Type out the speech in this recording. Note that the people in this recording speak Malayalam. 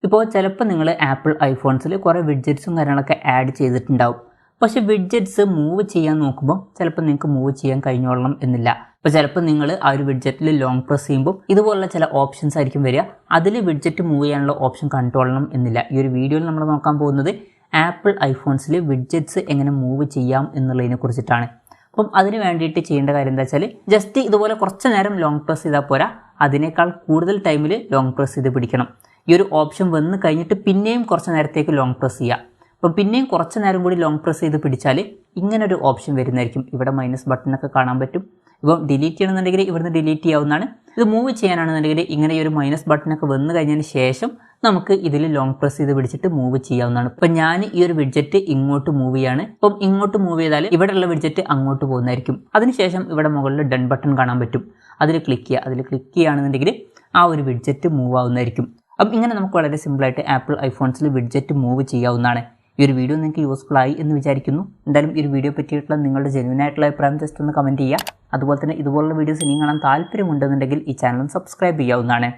ഇപ്പോൾ ചിലപ്പോൾ നിങ്ങൾ ആപ്പിൾ ഐഫോൺസിൽ കുറേ വിഡ്ജറ്റ്സും കാര്യങ്ങളൊക്കെ ആഡ് ചെയ്തിട്ടുണ്ടാവും. പക്ഷേ വിഡ്ജറ്റ്സ് മൂവ് ചെയ്യാൻ നോക്കുമ്പോൾ ചിലപ്പോൾ നിങ്ങൾക്ക് മൂവ് ചെയ്യാൻ കഴിഞ്ഞോളണം എന്നില്ല. അപ്പോൾ ചിലപ്പോൾ നിങ്ങൾ ആ ഒരു വിഡ്ജറ്റിൽ ലോങ് പ്രസ് ചെയ്യുമ്പോൾ ഇതുപോലുള്ള ചില ഓപ്ഷൻസ് ആയിരിക്കും വരിക. അതിൽ വിഡ്ജറ്റ് മൂവ് ചെയ്യാനുള്ള ഓപ്ഷൻ കണ്ടുകൊള്ളണം എന്നില്ല. ഈ ഒരു വീഡിയോയിൽ നമ്മൾ നോക്കാൻ പോകുന്നത് ആപ്പിൾ ഐഫോൺസിൽ വിഡ്ജറ്റ്സ് എങ്ങനെ മൂവ് ചെയ്യാം എന്നുള്ളതിനെ കുറിച്ചിട്ടാണ്. അപ്പം അതിന് വേണ്ടിയിട്ട് ചെയ്യേണ്ട കാര്യം എന്താ വെച്ചാൽ ജസ്റ്റ് ഇതുപോലെ കുറച്ച് നേരം ലോങ് പ്രസ് ചെയ്താൽ പോരാ, അതിനേക്കാൾ കൂടുതൽ ടൈമിൽ ലോങ് പ്രസ് ചെയ്ത് പിടിക്കണം. ഈ ഒരു ഓപ്ഷൻ വന്ന് കഴിഞ്ഞിട്ട് പിന്നെയും കുറച്ച് നേരത്തേക്ക് ലോങ് പ്രസ് ചെയ്യുക. അപ്പം പിന്നെയും കുറച്ച് നേരം കൂടി ലോങ് പ്രസ് ചെയ്ത് പിടിച്ചാൽ ഇങ്ങനൊരു ഓപ്ഷൻ വരുന്നതായിരിക്കും. ഇവിടെ മൈനസ് ബട്ടണൊക്കെ കാണാൻ പറ്റും. ഇപ്പം ഡിലീറ്റ് ചെയ്യണമെന്നുണ്ടെങ്കിൽ ഇവിടുന്ന് ഡിലീറ്റ് ചെയ്യാവുന്നതാണ്. ഇത് മൂവ് ചെയ്യാനാണെന്നുണ്ടെങ്കിൽ ഇങ്ങനെ ഈ ഒരു മൈനസ് ബട്ടണൊക്കെ വന്നു കഴിഞ്ഞതിന് ശേഷം നമുക്ക് ഇതിൽ ലോങ് പ്രസ് ചെയ്ത് പിടിച്ചിട്ട് മൂവ് ചെയ്യാവുന്നതാണ്. ഇപ്പം ഞാൻ ഈ ഒരു വിഡ്ജറ്റ് ഇങ്ങോട്ട് മൂവ് ചെയ്യാണ്. അപ്പം ഇങ്ങോട്ട് മൂവ് ചെയ്താൽ ഇവിടെയുള്ള വിഡ്ജറ്റ് അങ്ങോട്ട് പോകുന്നതായിരിക്കും. അതിനുശേഷം ഇവിടെ മുകളിൽ ഡൺ ബട്ടൺ കാണാൻ പറ്റും. അതിൽ ക്ലിക്ക് ചെയ്യുക. അതിൽ ക്ലിക്ക് ചെയ്യുകയാണെന്നുണ്ടെങ്കിൽ ആ ഒരു വിഡ്ജറ്റ് മൂവ് ആവുന്നതായിരിക്കും. അപ്പം ഇങ്ങനെ നമുക്ക് വളരെ സിമ്പിളായിട്ട് ആപ്പിൾ ഐഫോൺസിൽ വിഡ്ജറ്റ് മൂവ് ചെയ്യാവുന്നതാണ്. ഈ ഒരു വീഡിയോ നിങ്ങൾക്ക് യൂസ്ഫുൾ ആയി എന്ന് വിചാരിക്കുന്നു. എന്തായാലും ഈ ഒരു വീഡിയോ പറ്റിയിട്ടുള്ള നിങ്ങളുടെ ജെന്യുവനായിട്ടുള്ള അഭിപ്രായം ജസ്റ്റ് ഒന്ന് കമൻറ്റ് ചെയ്യുക. അതുപോലെ തന്നെ ഇതുപോലുള്ള വീഡിയോസ് ഇനിയും കാണാൻ താല്പര്യമുണ്ടെന്നുണ്ടെങ്കിൽ ഈ ചാനൽ സബ്സ്ക്രൈബ് ചെയ്യാവുന്നതാണ്.